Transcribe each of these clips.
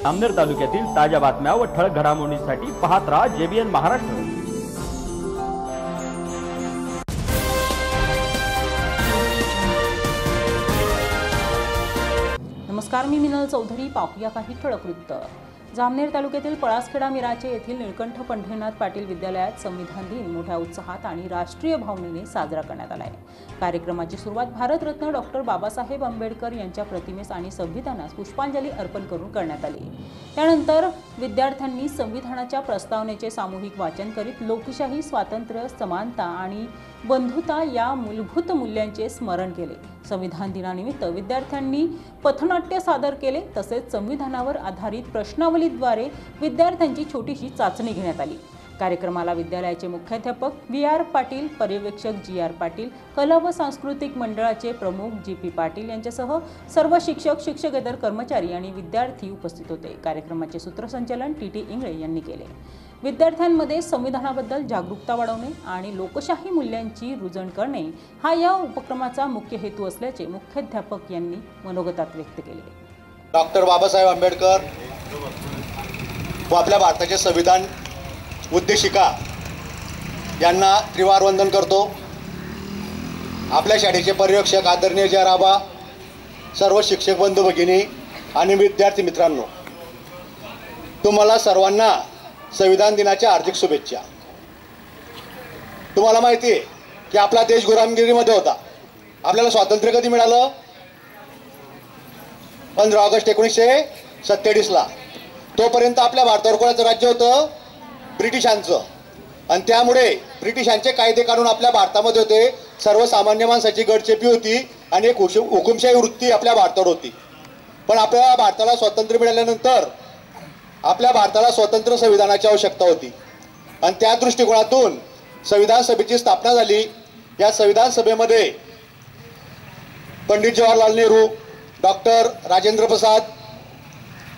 जामनेर तालुक्यातील ताज्या बातम्या व ठळक घडामोडींसाठी पाहत राहा JBN महाराष्ट्र। नमस्कार, मी मिनल चौधरी। पाहूया काही ठळक वृत्त। जामनेर तालुक्यातील पळासखेडा मिराचे येथील निळकंठ पंढरीनाथ पाटील विद्यालयात संविधान दिन मोठ्या उत्साहात आणि राष्ट्रीय भावनेने साजरा करण्यात आला आहे। कार्यक्रमाची सुरुवात भारतरत्न डॉक्टर बाबासाहेब आंबेडकर यांच्या प्रतिमेस आणि संविधानास पुष्पांजली अर्पण करून करण्यात आली। त्यानंतर विद्यार्थ्यांनी संविधानाच्या प्रस्तावनेचे सामूहिक वाचन करीत लोकशाही, स्वातंत्र्य, समानता आणि बंधुता या मूलभूत मूल्यांचे स्मरण केले। संविधान दिनानिमित्त विद्यार्थ्यांनी पथनाट्य सादर केले, तसेच संविधानावर आधारित प्रश्नावलीद्वारे विद्यार्थ्यांची छोटीशी चाचणी घेण्यात आली। कार्यक्रमाला विद्यालयाचे मुख्याध्यापक VR पाटील, पर्यवेक्षक GR पाटील, कला व सांस्कृतिक मंडळाचे प्रमुख GP पाटील यांच्यासह सर्व शिक्षक, शिक्षकेतर कर्मचारी आणि विद्यार्थी उपस्थित होते। कार्यक्रमाचे सूत्रसंचालन TT इंगळे यांनी केले। विद्यार्थ्यांमध्ये संविधानाबद्दल जागरूकता वाढवणे आणि लोकशाही मूल्यांची रुजण करणे हा या उपक्रमाचा मुख्य हेतू असल्याचे मुख्याध्यापक यांनी मनोगतात व्यक्त केले। डॉक्टर बाबासाहेब आंबेडकर व आपल्या भारताचे संविधान उद्देशिका यांना त्रिवार वंदन करतो। आपल्या शाळेचे पर्यवेक्षक आदरणीय JR आबा, सर्व शिक्षक बंधू भगिनी आणि विद्यार्थी मित्रांनो, तुम्हाला सर्वांना संविधान दिनाच्या हार्दिक शुभेच्छा। तुम्हाला माहिती आहे की आपला देश गुलामगिरीमध्ये होता। आपल्याला स्वातंत्र्य कधी मिळालं? 15 ऑगस्ट 1947 ला। तोपर्यंत आपल्या भारतावर कोणाचं राज्य होतं? ब्रिटिशांचं। आणि त्यामुळे ब्रिटिशांचे कायदे कानून आपल्या भारतामध्ये होते। सर्वसामान्य माणसाची गडचेपी होती आणि एक हुकुमशाही वृत्ती आपल्या भारतावर होती। पण आपल्या भारताला स्वातंत्र्य मिळाल्यानंतर आपल्या भारताला स्वतंत्र संविधानाची आवश्यकता होती आणि त्या दृष्टिकोनातून संविधान सभेची स्थापना झाली। या संविधान सभेमध्ये पंडित जवाहरलाल नेहरू, डॉक्टर राजेंद्र प्रसाद,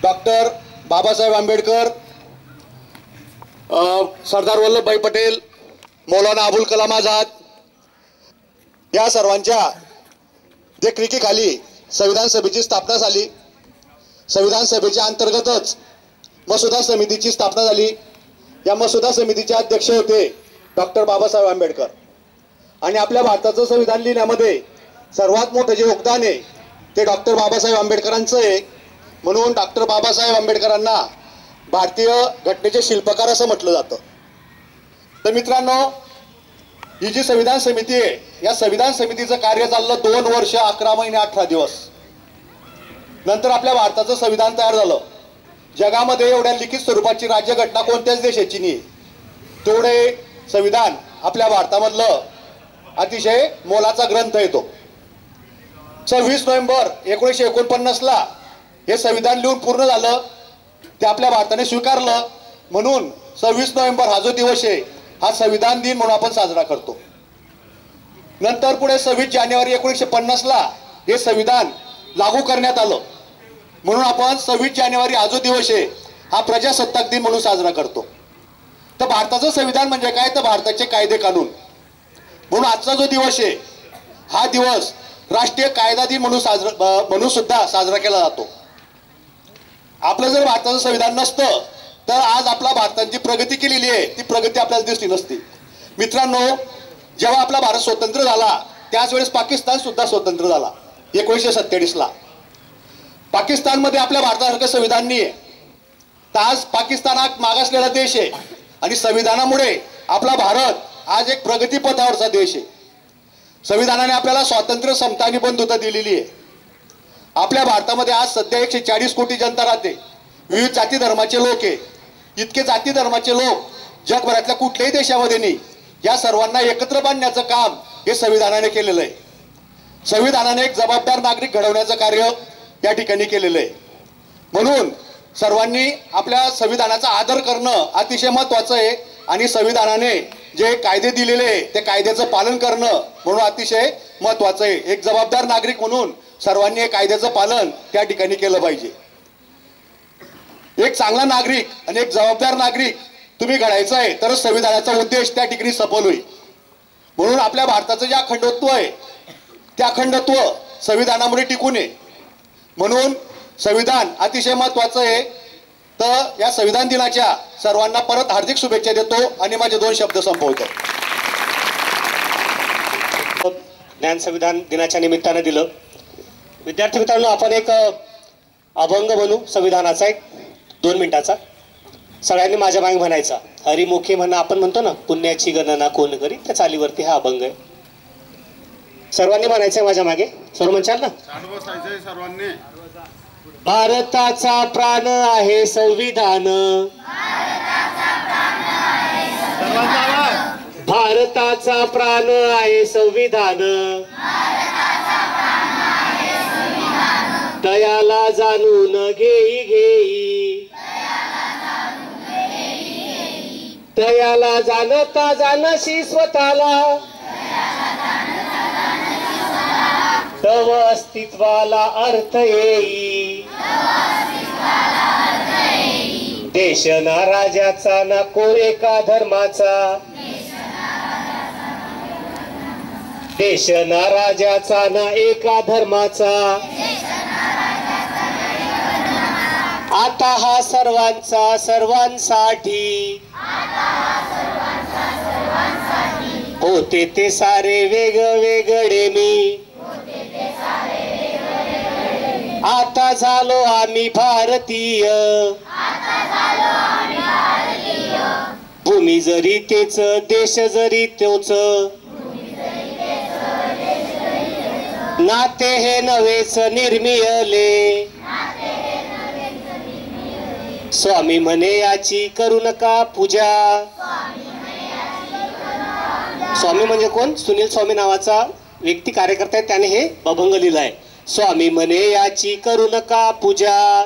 डॉक्टर बाबासाहेब आंबेडकर, सरदार वल्लभभाई पटेल, मौलाना अबुल कलाम आझाद या सर्वांच्या देखरेखीखाली संविधान सभेची स्थापना झाली। संविधान सभेच्या अंतर्गतच मसुदा समितीची स्थापना झाली। या मसुदा समितीचे अध्यक्ष होते डॉक्टर बाबासाहेब आंबेडकर आणि आपल्या भारताचं संविधान लिहिण्यामध्ये सर्वात मोठं जे योगदान आहे ते डॉक्टर बाबासाहेब आंबेडकरांचं आहे। म्हणून डॉक्टर बाबासाहेब आंबेडकरांना भारतीय घटनेचे शिल्पकार असं म्हटलं जातं। तर मित्रांनो, ही जी संविधान समिती आहे, या संविधान समितीचं कार्य चाललं 2 वर्ष 11 महिने 18 दिवस। नंतर आपल्या भारताचं संविधान तयार झालं। जगामध्ये एवढ्या लिखित स्वरूपाची राज्यघटना कोणत्याच देशाची नाही। तेवढे संविधान आपल्या भारतामधलं अतिशय मोलाचा ग्रंथ येतो। 26 नोव्हेंबर 1949 ला हे संविधान लिहून पूर्ण झालं, ते आपल्या भारताने स्वीकारलं। म्हणून 26 नोव्हेंबर हा जो दिवस आहे हा संविधान दिन म्हणून आपण साजरा करतो। नंतर पुढे 26 जानेवारी 1950 ला हे संविधान लागू करण्यात आलं, म्हणून आपण 26 जानेवारी हा जो दिवस आहे हा प्रजासत्ताक दिन म्हणून साजरा करतो। तर भारताचं संविधान म्हणजे काय? तर भारताचे कायदे कानून। म्हणून आजचा जो दिवस आहे हा दिवस राष्ट्रीय कायदा दिन म्हणून सुद्धा साजरा केला जातो। आपलं जर भारताचं संविधान नसतं तर आज आपला भारताची प्रगती केलेली आहे ती प्रगती आपल्याला दिसली नसती। मित्रांनो, जेव्हा आपला भारत स्वतंत्र झाला त्याच वेळेस पाकिस्तान सुद्धा स्वतंत्र झाला 1947 ला। पाकिस्तानमध्ये आपल्या भारतासारखं संविधान नाही आहे। तर आज पाकिस्तान हा मागासलेला देश आहे आणि संविधानामुळे आपला भारत आज एक प्रगतीपथावरचा देश आहे। संविधानाने आपल्याला स्वातंत्र्य, समता आणि बंधुता दिलेली आहे। आपल्या भारतामध्ये आज सध्या 140 कोटी जनता राहते। विविध जाती धर्माचे लोक आहे। इतके जाती धर्माचे लोक जगभरातल्या कुठल्याही देशामध्ये नाही। या सर्वांना एकत्र बांधण्याचं काम हे संविधानाने केलेलं आहे। संविधानाने एक जबाबदार नागरिक घडवण्याचं कार्य या ठिकाणी केलेलं आहे। म्हणून सर्वांनी आपल्या संविधानाचा आदर करणं अतिशय महत्त्वाचं आहे आणि संविधानाने जे कायदे दिलेले आहे ते कायद्याचं पालन करणं म्हणून अतिशय महत्त्वाचं आहे। एक जबाबदार नागरिक म्हणून सर्वांनी हे कायद्याचं पालन त्या ठिकाणी केलं पाहिजे। एक चांगला नागरिक आणि एक जबाबदार नागरिक तुम्ही घडायचं आहे तर संविधानाचा उद्देश त्या ठिकाणी सफल होईल। म्हणून आपल्या भारताचं जे अखंडत्व आहे ते अखंडत्व संविधानामुळे टिकून आहे। म्हणून संविधान अतिशय महत्त्वाचं आहे। तर या संविधान दिनाच्या सर्वांना परत हार्दिक शुभेच्छा देतो आणि माझे 2 शब्द संपवतो. ज्ञान संविधान दिनाच्या निमित्तानं दिलं. विद्यार्थी मित्रांनो, आपण एक अभंग बनू संविधानाचा, एक 2 मिनिटाचा. सगळ्यांनी माझ्या मागे म्हणायचा. हरिमुखे म्हणा, आपण म्हणतो ना, पुण्याची गणना कोण करी, त्या चालीवरती हा अभंग आहे. सर्वांनी म्हणायचंय माझ्या मागे. सर्व म्हणशाल ना? सर्वांनी. भारताचा प्राण आहे संविधान, भारताचा प्राण आहे संविधान, दयाला जाणून घेई घेई, दयाला जाणता जाणशी स्वतःला, तव अस्तित्वाला अर्थ येई, देश ना राजाचा ना को एका धर्माचा, देश ना राजाचा ना एका धर्माचा, आता हा सर्वांचा सर्वांसाठी, होते ते सारे वेगवेगळे मी, आता झालो आम्ही भारतीय, भूमी जरी तेच देश जरी तोच, नाते हे नवेच निर्मियले, स्वामी म्हणे याची करू नका पूजा. स्वामी म्हणजे कोण? सुनील स्वामी नावाचा व्यक्ती, कार्यकर्ता आहे, त्याने हे अभंग लिहिलाय. स्वामी म्हणे याची करू नका पूजा,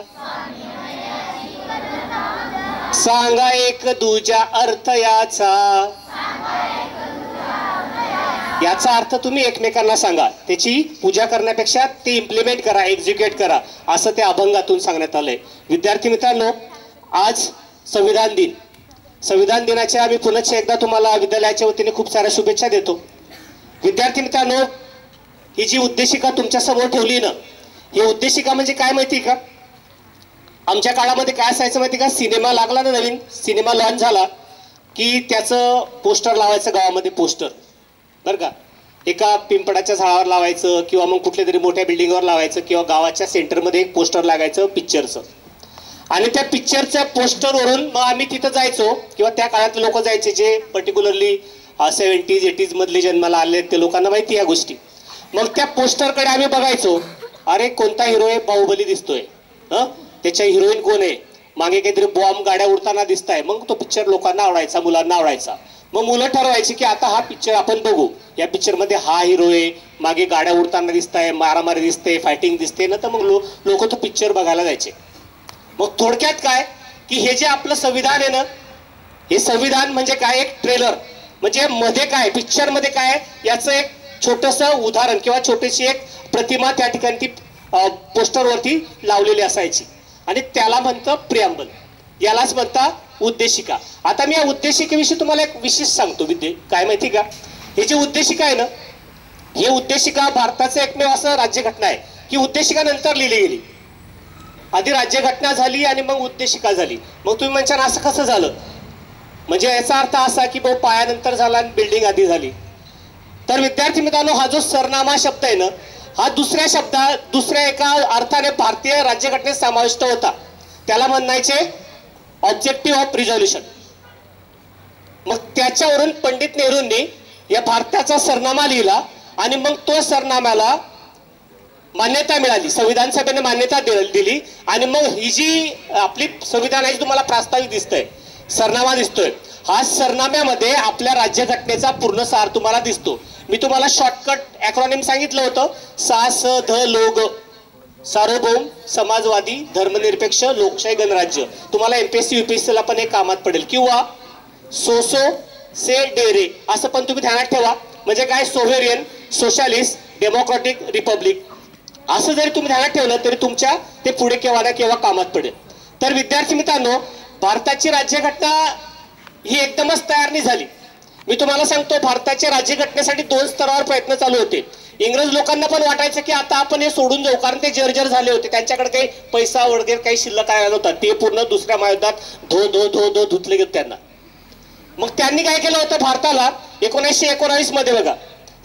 सांगा एक दूजा अर्थ याचा, याचा अर्थ तुम्ही एकमेकांना सांगा, त्याची पूजा करण्यापेक्षा ती इम्प्लिमेंट करा, एक्झिक्युट करा, असं त्या अभंगातून सांगण्यात आलंय. विद्यार्थी मित्रांनो, आज संविधान दिन. संविधान दिनाच्या आम्ही पुन्हा एकदा तुम्हाला विद्यालयाच्या वतीने खूप साऱ्या शुभेच्छा देतो. विद्यार्थी मित्रांनो, ही जी उद्देशिका तुमच्या समोर ठेवली ना, ही उद्देशिका म्हणजे काय माहिती का? आमच्या काळामध्ये काय असायचं माहिती का? सिनेमा लागला ना, नवीन सिनेमा लॉन्च झाला की त्याचं पोस्टर लावायचं गावामध्ये, पोस्टर बरं का, एका पिंपळाच्या झाडावर लावायचं किंवा मग कुठल्या तरी मोठ्या बिल्डिंगवर लावायचं किंवा गावाच्या सेंटरमध्ये एक पोस्टर लागायचं पिक्चरचं. आणि त्या पिक्चरच्या पोस्टरवरून मग आम्ही तिथं जायचो किंवा त्या काळातले लोक जायचे जे पर्टिक्युलरली 70s 80s मधले जन्माला आले ते लोकांना माहिती या गोष्टी. मग त्या पोस्टरकडे आम्ही बघायचो, अरे कोणता हिरो आहे? बाहुबली दिसतोय, त्याच्या हिरोईन कोण आहे? मागे काहीतरी बॉम्ब गाड्या उडताना दिसताय. मग तो पिक्चर लोकांना आवडायचा, मुलांना आवडायचा. मग मुलं ठरवायची की आता हा पिक्चर आपण बघू, या पिक्चर मध्ये हा हिरो आहे, मागे गाड्या उडताना दिसताय, मारामारी दिसते, फायटिंग दिसते ना, तर मग लोक तो पिक्चर बघायला जायचे. मग थोडक्यात काय की हे जे आपलं संविधान आहे ना, हे संविधान म्हणजे काय? एक ट्रेलर, म्हणजे मध्ये काय, पिक्चर मध्ये काय, याचं एक छोटस उदाहरण किंवा छोटीशी एक प्रतिमा त्या ठिकाणी ती पोस्टरवरती लावलेली असायची आणि त्याला म्हणतं प्रिअम्बल, यालाच म्हणता उद्देशिका. आता मी या उद्देशिकेविषयी तुम्हाला एक विशेष सांगतो. काय माहिती का? हे जे उद्देशिका आहे ना, हे उद्देशिका भारताचं एकमेव असं राज्यघटना आहे की उद्देशिका नंतर लिहिली गेली. आधी राज्यघटना झाली आणि मग उद्देशिका झाली. मग तुम्ही म्हणशाल असं कसं झालं? म्हणजे याचा अर्थ असा की भाऊ पायानंतर झाला आणि बिल्डिंग आधी झाली. तर विद्यार्थी मित्रांनो, हा जो सरनामा शब्द आहे ना, हा दुसऱ्या एका अर्थाने भारतीय राज्यघटनेत समाविष्ट होता. त्याला म्हणायचे ऑब्जेक्टिव्ह ऑफ रिझोल्युशन. मग त्याच्यावरून पंडित नेहरूंनी या भारताचा सरनामा लिहिला आणि मग तो सरनाम्याला मान्यता मिळाली, संविधान सभेने मान्यता दिली. आणि मग ही जी आपली संविधानाची तुम्हाला प्रास्ताविक दिसतंय, सरनामा दिसतोय, हा सरनाम्यामध्ये आपल्या राज्यघटनेचा पूर्ण सार तुम्हाला दिसतो. मी तुम्हाला शॉर्टकट ॲक्रॉनिम सांगितलं होतं, SASDLOG, सार्वभौम समाजवादी धर्मनिरपेक्ष लोकशाही गणराज्य. तुम्हाला MPSC UPSC ला पण एक कामात पडेल. किंवा SOSE असं पण तुम्ही ध्यानात ठेवा. म्हणजे काय? सोव्हेरियन, सोशलिस्ट, डेमोक्रॅटिक रिपब्लिक असं जरी तुम्ही ध्यानात ठेवलं तरी तुमच्या ते पुढे केव्हा ना केव्हा कामात पडेल. तर विद्यार्थी मित्रांनो, भारताची राज्यघटना ही एकदमच तयार नाही झाली. मी तुम्हाला सांगतो, भारताच्या राज्यघटनेसाठी 2 स्तरावर प्रयत्न चालू होते. इंग्रज लोकांना पण वाटायचं की आता आपण हे सोडून जाऊ, कारण ते जर्जर झाले होते, त्यांच्याकडे काही पैसा वगैरे काही शिल्लक राहिला नव्हता, ते पूर्ण दुसऱ्या महायुद्धात धो धुतले गेले त्यांना. मग त्यांनी काय केलं होतं, भारताला 1919 मध्ये बघा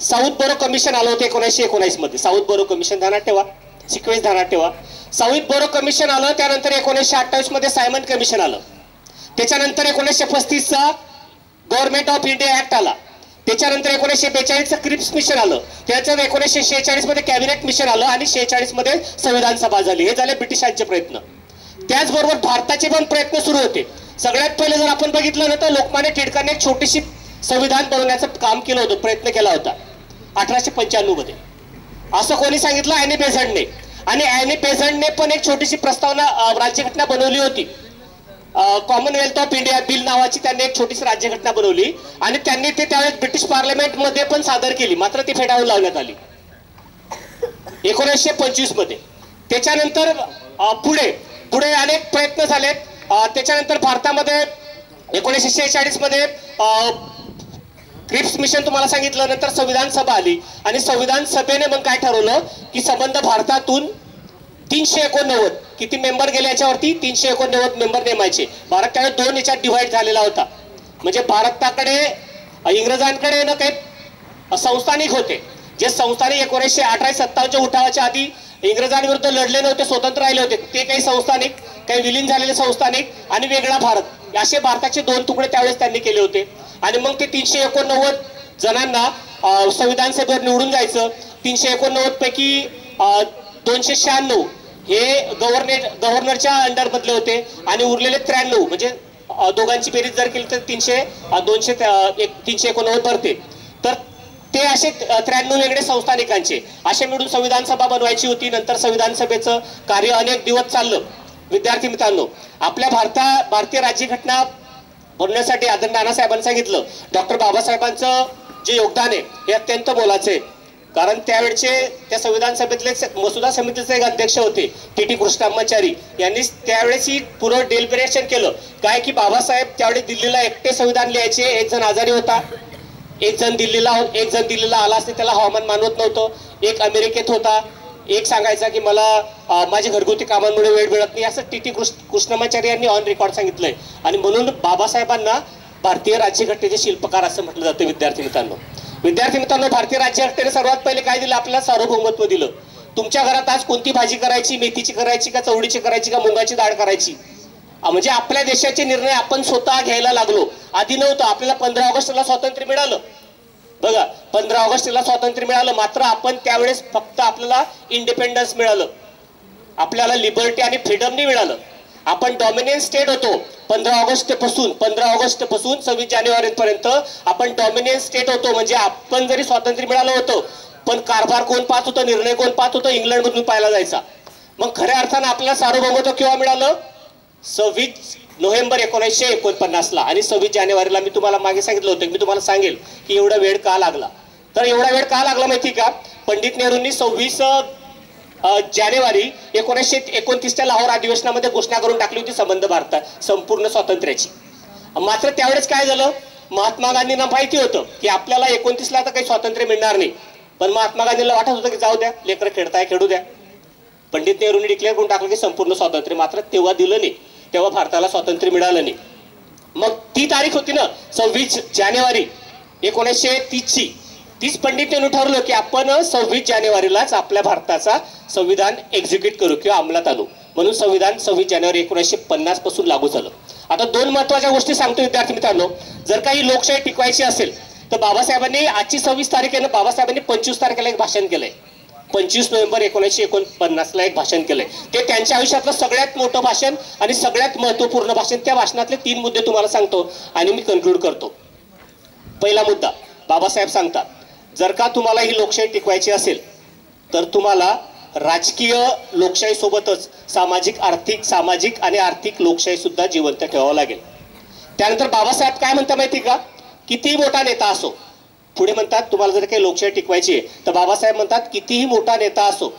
साऊथ बोरो कमिशन आलं होतं. 1919 मध्ये साऊथ बोरो कमिशन, ध्यानात ठेवा, सिक्वेन्स ध्यानात ठेवा. साऊथ बोरो कमिशन आलं, त्यानंतर 1928 मध्ये सायमन कमिशन आलं, त्याच्यानंतर 1935 चा गव्हर्नमेंट ऑफ इंडिया ऍक्ट आला, त्याच्यानंतर 1942 चं क्रिप्स मिशन आलं, त्याच्यानंतर 1946 मध्ये कॅबिनेट मिशन आलं आणि 46 मध्ये संविधान सभा झाली. हे झाले ब्रिटिशांचे प्रयत्न. त्याचबरोबर भारताचे पण प्रयत्न सुरू होते. सगळ्यात पहिले जर आपण बघितलं ना तर लोकमान्य टिळकांनी एक छोटीशी संविधान बनवण्याचं काम केलं होतं, प्रयत्न केला होता 1895 मध्ये. असं कोणी सांगितलं, ॲनी बेझंटने. आणि ॲनी बेझंटने पण एक छोटीशी प्रस्तावना राज्यघटना बनवली होती. कॉमनवेल्थ ऑफ इंडिया बिल नावाची त्यांनी एक छोटीशी राज्यघटना बनवली आणि त्यांनी ते त्यावेळेस ब्रिटिश पार्लमेंट मध्ये पण सादर केली, मात्र ती फेटाळून लावण्यात आली 1925 मध्ये. त्याच्यानंतर पुढे अनेक प्रयत्न झाले. त्याच्यानंतर भारतामध्ये 1946 मध्ये क्रिप्स मिशन तुम्हाला सांगितलं, नंतर संविधान सभा आली आणि संविधान सभेने मग काय ठरवलं की संबंध भारतातून 389 किती मेंबर गेले याच्यावरती, 389 मेंबर नेमायचे. भारत त्यावेळेस 2 याच्यात डिव्हाइड झालेला होता. म्हणजे भारताकडे इंग्रजांकडे ना काही संस्थानिक होते, जे संस्थानिक 1958 उठावाच्या आधी इंग्रजांविरुद्ध लढले नव्हते, स्वतंत्र राहिले होते, ते काही संस्थानिक, काही विलीन झालेले संस्थानिक आणि वेगळा भारत, असे भारताचे 2 तुकडे त्यावेळेस त्यांनी केले होते. आणि मग ते 389 जणांना संविधान सभेवर निवडून जायचं. 389 पैकी 296 हे गव्हर्नरच्या अंडर मधले होते आणि उरलेले 93, म्हणजे दोघांची बेरीज जर केली तर 389 भरते. तर ते असे 93 वेगळे संस्थानिकांचे असे मिळून संविधान सभा बनवायची होती. नंतर संविधान सभेचं कार्य अनेक दिवस चाललं. विद्यार्थी मित्रांनो, आपल्या भारतीय राज्यघटना बनवण्यासाठी आदरणीय नानासाहेबांनी सांगितलं, डॉक्टर बाबासाहेबांचं जे योगदान आहे हे अत्यंत मोलाचे आहे. कारण त्यावेळचे त्या संविधान सभेतले मसुदा समितीचे एक अध्यक्ष होते टी कृष्णामाचारी, यांनी त्यावेळेस ही पूर्ण डेलिब्रेशन केलं. काय की बाबासाहेब त्यावेळी दिल्लीला एकटे संविधान लिहायचे. एक जण आजारी होता, एक जण दिल्लीला आला असते, त्याला हवामान मानवत नव्हतं, एक अमेरिकेत होता, एक सांगायचा की मला माझ्या घरगुती कामांमुळे वेळ मिळत नाही, असं टी कृष्णामाचारी यांनी ऑन रेकॉर्ड सांगितलंय. आणि म्हणून बाबासाहेबांना भारतीय राज्यघटनेचे शिल्पकार असं म्हटलं जातं. विद्यार्थी मित्रांनो, भारतीय राज्यघटनेने सर्वात पहिले काय दिलं, आपल्याला सार्वभौमत्व दिलं. तुमच्या घरात आज कोणती भाजी करायची, मेथीची करायची का चवडीची करायची का मुंगाची डाळ करायची, म्हणजे आपल्या देशाचे निर्णय आपण स्वतः घ्यायला लागलो. आधी नव्हतं. आपल्याला 15 ऑगस्टला स्वातंत्र्य मिळालं. बघा, 15 ऑगस्टला स्वातंत्र्य मिळालं, मात्र आपण त्यावेळेस फक्त आपल्याला इंडिपेंडन्स मिळालं, आपल्याला लिबर्टी आणि फ्रीडम नाही मिळालं. आपण डॉमिनेंट स्टेट होतो. 15 ऑगस्ट पासून 26 जानेवारी पर्यंत आपण डॉमिनेंट स्टेट होतो. म्हणजे आपण जरी स्वातंत्र्य मिळालं होतं, पण कारभार कोण पाहत होतं, निर्णय कोण पाहत होतं, इंग्लंड मधून पाहायला जायचा. मग खऱ्या अर्थानं आपल्याला सार्वभौमत्व केव्हा मिळालं, 26 नोव्हेंबर 1949 ला. आणि 26 जानेवारीला मी तुम्हाला मागे सांगितलं होतं, मी तुम्हाला सांगेल की एवढा वेळ का लागला. तर एवढा वेळ का लागला माहिती का, पंडित नेहरूंनी 26 जानेवारी 1929च्या लाहोर अधिवेशनामध्ये घोषणा करून टाकली होती संबंध भारतात संपूर्ण स्वातंत्र्याची. मात्र त्यावेळेस काय झालं, महात्मा गांधींना माहिती होतं की आपल्याला 29ला आता काही स्वातंत्र्य मिळणार नाही, पण महात्मा गांधींना वाटत होतं की जाऊ द्या, लेकरं खेळताय खेळू द्या. पंडित नेहरूंनी डिक्लेअर करून टाकलं की संपूर्ण स्वातंत्र्य, मात्र तेव्हा दिलं नाही, तेव्हा भारताला स्वातंत्र्य मिळालं नाही. मग ती तारीख होती ना 26 जानेवारी 1930ची. तीच पंडित नेहरू ठरवलं की आपण 26 जानेवारीलाच आपल्या भारताचा संविधान एक्झिक्यूट करू किंवा अंमलात आणू. म्हणून संविधान 26 जानेवारी 1950 पासून लागू झालं. आता 2 महत्वाच्या गोष्टी सांगतो विद्यार्थी मित्रांनो. जर काही लोकशाही टिकवायची असेल तर बाबासाहेबांनी आजची 26 तारीख आहे ना, बाबासाहेबांनी 25 तारखेला एक भाषण केलंय. 25 नोव्हेंबर 1949 ला एक भाषण केलंय. ते त्यांच्या आयुष्यातलं सगळ्यात मोठं भाषण आणि सगळ्यात महत्वपूर्ण भाषण. त्या भाषणातले 3 मुद्दे तुम्हाला सांगतो आणि मी कन्क्लूड करतो. पहिला मुद्दा, बाबासाहेब सांगतात, जर का तुम्हाला ही लोकशाही टिकवायची असेल तर तुम्हाला राजकीय लोकशाही सोबतच सामाजिक आणि आर्थिक लोकशाही सुद्धा जिवंत ठेवावं लागेल. त्यानंतर बाबासाहेब काय म्हणतात माहिती का, कितीही मोठा नेता असो, पुढे म्हणतात तुम्हाला जर काही लोकशाही टिकवायची आहे तर बाबासाहेब म्हणतात कितीही मोठा नेता असो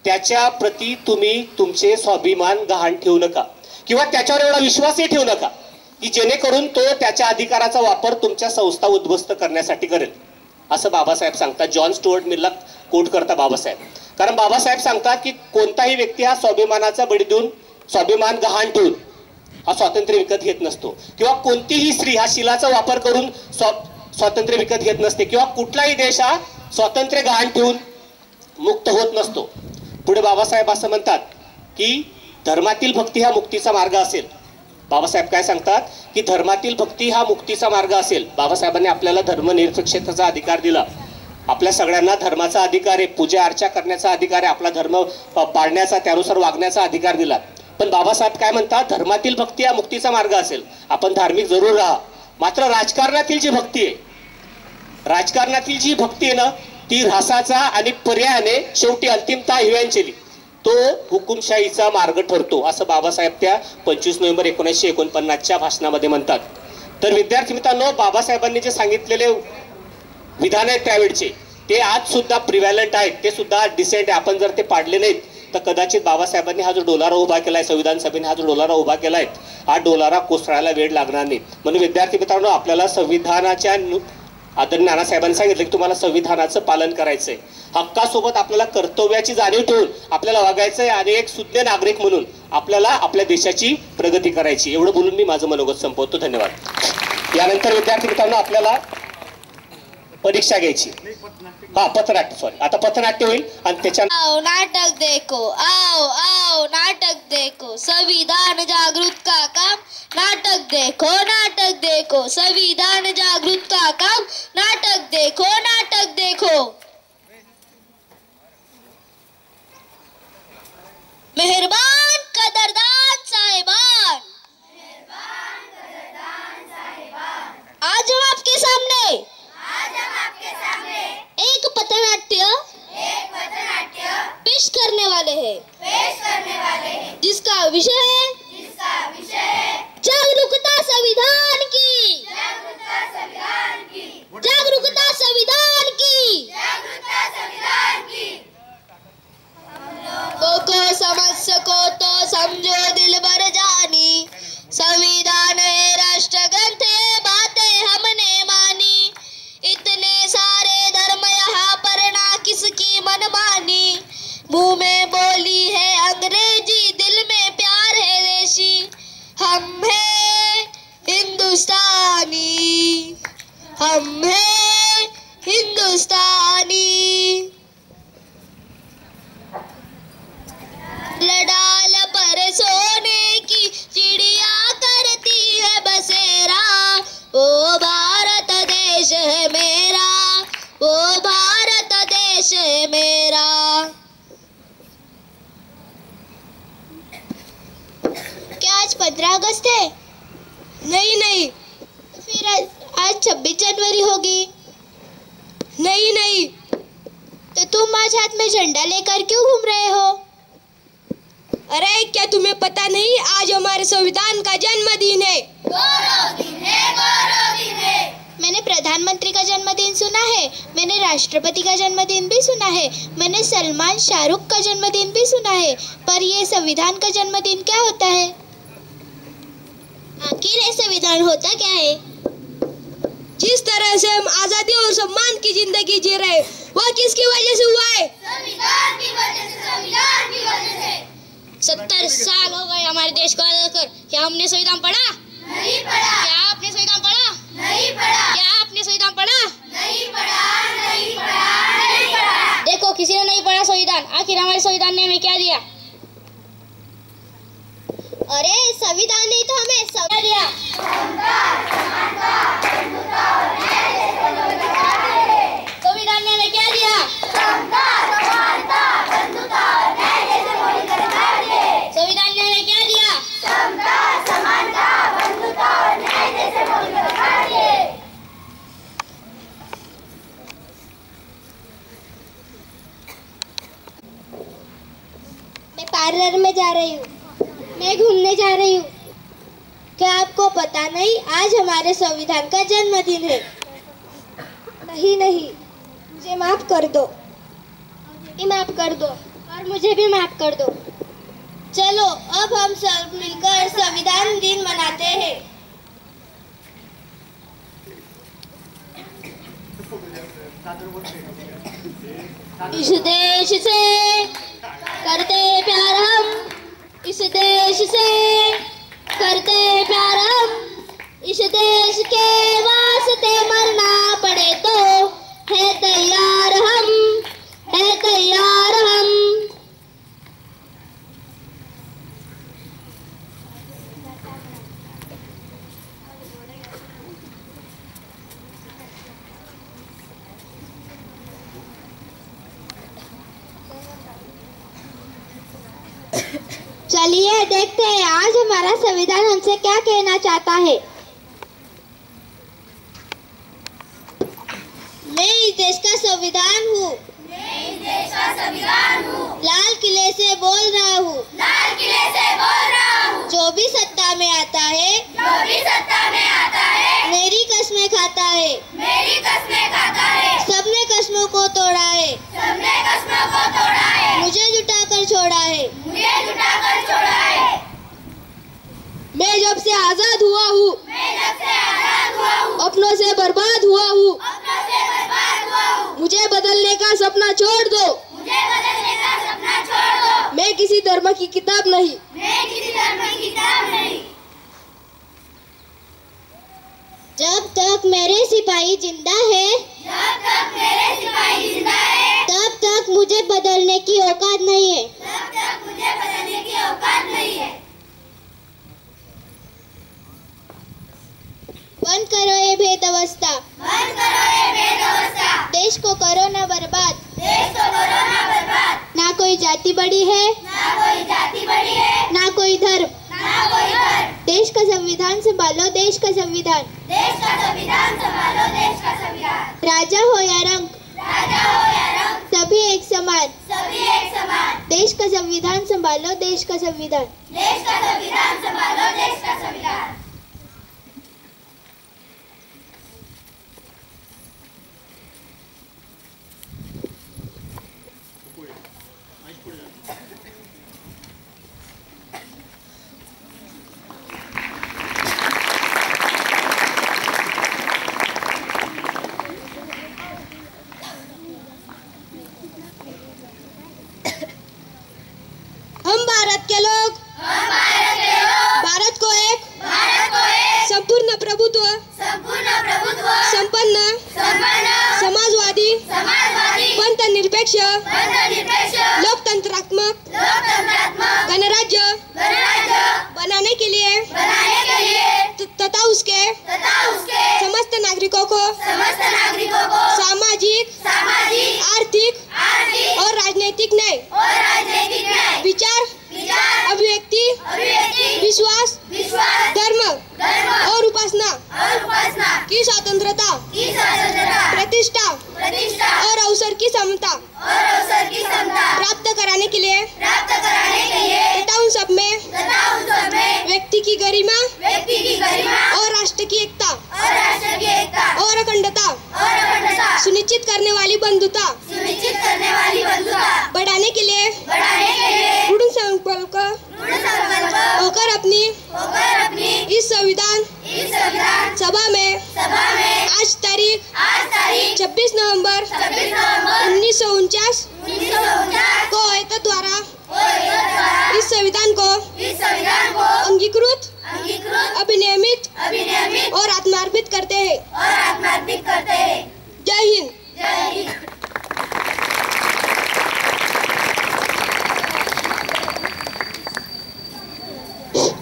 त्याच्या प्रती तुम्ही तुमचे स्वाभिमान गहाण ठेवू नका किंवा त्याच्यावर एवढा विश्वासही ठेवू नका की जेणेकरून तो त्याच्या अधिकाराचा वापर तुमच्या संस्था उद्ध्वस्त करण्यासाठी करेल, असं बाबासाहेब सांगतात. जॉन स्टुअर्ट मिलला कोट करता बाबासाहेब. कारण बाबासाहेब सांगतात की कोणताही व्यक्ती हा स्वाभिमानाचा बळी देऊन, स्वाभिमान गहाण ठेवून हा स्वातंत्र्य विकत घेत नसतो, किंवा कोणतीही स्त्री हा शिलाचा वापर करून स्वातंत्र्य विकत घेत नसते, किंवा कुठलाही देश हा स्वातंत्र्य गहाण ठेवून मुक्त होत नसतो. पुढे बाबासाहेब असं म्हणतात की धर्मातील भक्ती हा मुक्तीचा मार्ग असेल. बाबासाहेब काय सांगतात की धर्मातील भक्ती हा मुक्तीचा मार्ग असेल. बाबासाहेबांनी आपल्याला धर्मनिरपेक्षतेचा अधिकार दिला. आपल्या सगळ्यांना धर्माचा अधिकार आहे, पूजा अर्चा करण्याचा अधिकार आहे, आपला धर्म पाळण्याचा, त्यानुसार वागण्याचा अधिकार दिला. पण बाबासाहेब काय म्हणतात, धर्मातील भक्ती हा मुक्तीचा मार्ग असेल. आपण धार्मिक जरूर राहा, मात्र राजकारणातील जी भक्ती आहे, राजकारणातील जी भक्ती आहे ना, ती ऱ्हासाचा आणि पर्यायाने शेवटी अंतिमता हिव्यांचेली तो हुकुमशाहीचा मार्ग ठरतो, असं बाबासाहेब त्या 25 नोव्हेंबर 1949च्या भाषणामध्ये म्हणतात. तर विद्यार्थी मित्रांनो, बाबासाहेबांनी जे सांगितलेले विधान आहेत त्यावेळचे ते आज सुद्धा प्रिव्हॅलंट आहेत, ते सुद्धा डिसेंट आहे. आपण जर ते पाडले नाहीत तर कदाचित बाबासाहेबांनी हा जो डोलारा उभा केलाय, संविधान सभेने हा जो डोलारा उभा केलाय, हा डोलारा कोसळायला वेळ लागणार नाही. म्हणून विद्यार्थी मित्रांनो, आपल्याला संविधानाच्या आदरणीय नानासाहेबांनी सांगितलं की तुम्हाला संविधानाचं पालन करायचंय, हक्कासोबत आपल्याला कर्तव्याची जाणीव ठेवून आपल्याला वागायचंय आणि एक सुज्ञ नागरिक म्हणून आपल्याला आपल्या देशाची प्रगती करायची. एवढं बोलून मी माझं मनोगत संपवतो. धन्यवाद. यानंतर विद्यार्थी मित्रांनो आपल्याला परीक्षा घ्यायची. पथनाट्य, सॉरी, आता पथनाट्य होईल आणि त्याच्या आओ नाटक देखो, आओ आओ नाटक देखो, संविधान जागृत का काम, नाटक देखो, संविधान जागृत का काम, नाटक देखो. मेहरबान कदरदान साहिबान, आज हम आपके सामने एक पथनाट्य पेश करने वाले हैं, जिसका विषय है जागरूकता संविधान की, जागरूकता संविधान की. को समझ सको तो समझो दिल भर जानी, संविधान है राष्ट्र ग्रंथ है, बातें हमने मानी, इतने सारे धर्म यहाँ पर ना किसकी मनमानी, मुंह में बोली है अंग्रेजी, दिल में प्यार है देशी, हम हैं हिंदुस्तानी, हम हैं हिंदुस्तानी. लडाल पर सोने की चिड़िया करती है बसेरा, ओ भारत देश है मेरा, ओ भारत देश है मेरा. क्या आज 15 अगस्त है? नहीं. फिर आज 26 जनवरी होगी? नहीं. तो तुम आज हाथ में झंडा लेकर क्यों घूम रहे हो? अरे क्या तुम्हें पता नहीं, आज हमारे संविधान का जन्मदिन है. गौरव दिन है. मैंने प्रधानमंत्री का जन्मदिन सुना है, मैंने राष्ट्रपति का जन्मदिन भी सुना है, मैंने सलमान शाहरुख का जन्मदिन भी सुना है, पर ये संविधान का जन्मदिन क्या होता है? आखिर ये संविधान होता क्या है? जिस तरह से हम आजादी और सम्मान की जिंदगी जी रहे, वह किसकी वजह से हुआ है? संविधान की वजह से. 70 साल हो गए हमारे देश को आजाद कर. क्या हमने संविधान पढ़ा? नहीं पढ़ा. क्या आपने संविधान पढ़ा? नहीं पढ़ा. क्या आपने संविधान पढ़ा? नहीं पढ़ा. देखो, किसी ने नहीं पढ़ा संविधान. आखिर हमारे संविधान ने हमें क्या दिया? अरे संविधान ने तो हमें क्या दिया? संविधान ने हमें क्या दिया? संविधान ने हमें क्या दिया? मैं पार्लर में जा रही हूँ, मैं घूमने जा रही हूँ. क्या आपको पता नहीं आज हमारे संविधान का जन्मदिन है? नहीं, मुझे माफ कर दो. माफ कर दो और मुझे भी माफ कर दो. चलो अब हम सब मिलकर संविधान दिन मनाते हैं. इस देश से करते प्यार हम, इस देश से करते प्यार हम, इस देश के वास्ते मरना पड़े तो है तैयार हम, है तैयार हम। चलिए देखते हैं आज हमारा संविधान हमसे क्या कहना चाहता है। मैं इस देश का संविधान हूँ, लाल किले से बोल रहा हूँ, जो भी सत्ता में आता है, मेरी कसमें खाता है, सबने कसमों को तोड़ा है, मुझे जुटा कर छोड़ा है। मैं जब से आजाद हुआ हूँ, अपनों से बर्बाद हुआ हूँ, मुझे बदलने का सपना छोड़ दो। मैं किसी धर्म की किताब नहीं, जब तक मेरे सिपाही जिंदा है, तब तक मुझे बदलने की औकात नहीं है। बंद करो ये भेदवस्था, देश को करो ना बर्बाद, ना कोई जाति बड़ी है, ना कोई धर्म। देश का संविधान संभालो, देश का संविधान, राजा हो या रंग, सभी एक समान। देश का संविधान संभालो, देश का संविधान। हम भारत के लोग भारत को एक संपूर्ण प्रभुत्व संपन्न समाजवादी पंथ निरपेक्ष लोकतंत्रात्मक गणराज्य बनाने के लिए तथा उसके समस्त नागरिकों को सामाजिक आर्थिक और राजनीतिक न्याय विचार अभिव्यक्ति विश्वास धर्म और उपासना की स्वतंत्रता प्रतिष्ठा और अवसर की समता प्राप्त कराने के लिए तथा उन सब में व्यक्ति की गरिमा और राष्ट्र की एकता और अखंडता सुनिश्चित करने वाली बंधुता बढ़ाने के लिए दृढ़ संकल्प होकर अपनी इस संविधान सभा में आज तारीख 26 नवंबर 1949 को आयता द्वारा इस संविधान को अंगीकृत अभिनियमित और आत्मार्पित करते हैं। जय हिंद।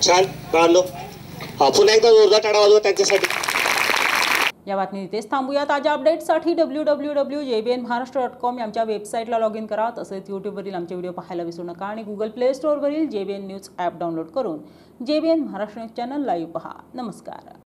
छान बाळांनो, पुन्हा एकदा जोरदार टाळ्या वाजवा त्यांच्यासाठी। या बातमी इथेच थांबूया। ताज्या अपडेट्ससाठी www.jbnmaharashtra.com आमच्या वेबसाईटला लॉग इन करा। तसेच यूट्यूबवरील आमचे व्हिडिओ पाहायला विसरू नका आणि गुगल प्ले स्टोअरवरील JBN न्यूज ॲप डाउनलोड करून JBN Maharashtra news channel live पहा। नमस्कार।